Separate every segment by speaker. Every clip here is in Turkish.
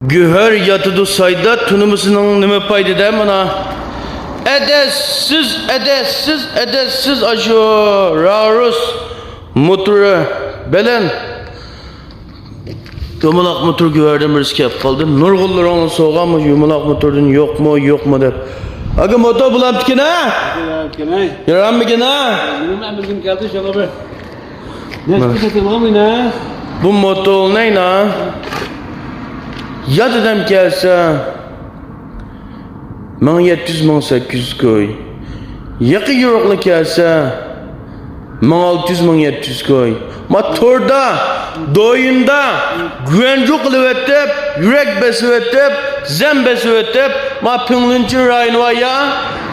Speaker 1: Güher yatıdı sayda tunumusunun nime paydı der bana. Edessiz aşo rarus motoru belen. Yumulak motor güverden birisi kep kaldı. Nurgullar onu soğan mı yumulak motorun yok mu der. Aga motor bulan tikine ha? Yaran mı gene ha?
Speaker 2: Benim bizim geldi şöyle bir. Ne sıkıntı mı ne?
Speaker 1: Bu motor ne na? Ya dedem gelse. Ben 700-1800 koy. Yakı yorukla gelse. Ben 600-700 koy. Motorda, doyunda, güvenci kılıvetip, yürek besivetip, zem besivetip, ma pınlınçı rayını var ya,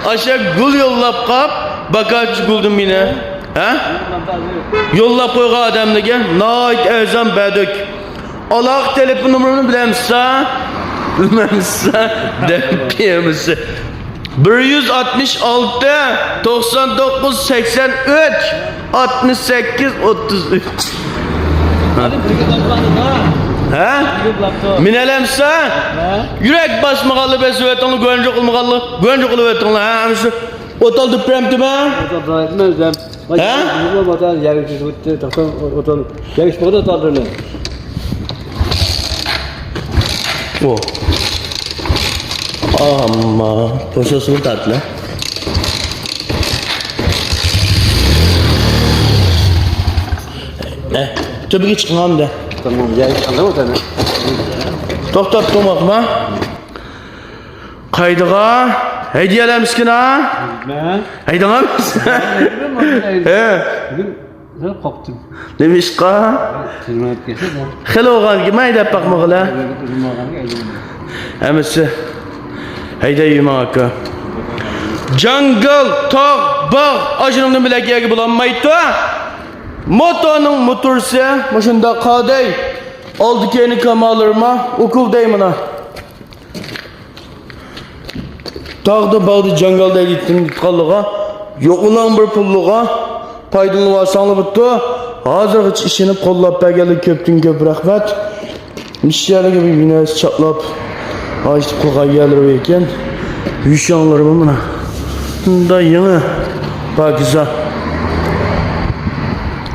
Speaker 1: aşağı gul yollap kap, bakaç guldum yine. Ha? Yollap koyga adamda gel, nait ezan bedük. Allah telefon numarını bilemsa, bilmemse, dempiyemisi. 166 99 83 68 33. Ha? Minelemse yürek basmakalı besüvetinli güvence kılmalı ha hamısı otaldı premti mi?
Speaker 2: Ha?
Speaker 1: O. Ama posasını tatlı. Tabii ki çıkmam da.
Speaker 2: Tamam, ya anladın mı?
Speaker 1: Toxtab to'moqma. Qaydiga hediyalar miskin ha?
Speaker 2: Ne?
Speaker 1: Haydamamiz. He.
Speaker 2: Ne koptum?
Speaker 1: Nemishqa?
Speaker 2: Hizmet geçti mi?
Speaker 1: Xil o'g'angi mayda paqmoqlar. Hamisi haydayman aka. Jungle, tog', bog' ajrimni bilagiga bo'lolmaydi. Motoning motorsi shunda qaday. Oldu kendi kamalarıma okuldayım ana. Dağda bağda cangalda gittim kallığa. Yok ulan bir pulluğa. Paydalı varsanlı buttu. Hazır hiç işini kollap belgeli köptün köp rahmet. Mişyarı gibi binayız çatlap. Açtı koka gelir eken. Hüşyanlarım bana. Da yeni. Bak güzel.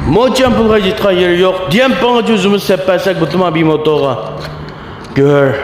Speaker 1: Moçam pulga gitken yeri yok. Diyem bana cüzümü seppelsek butuma bir motoğa. Gör.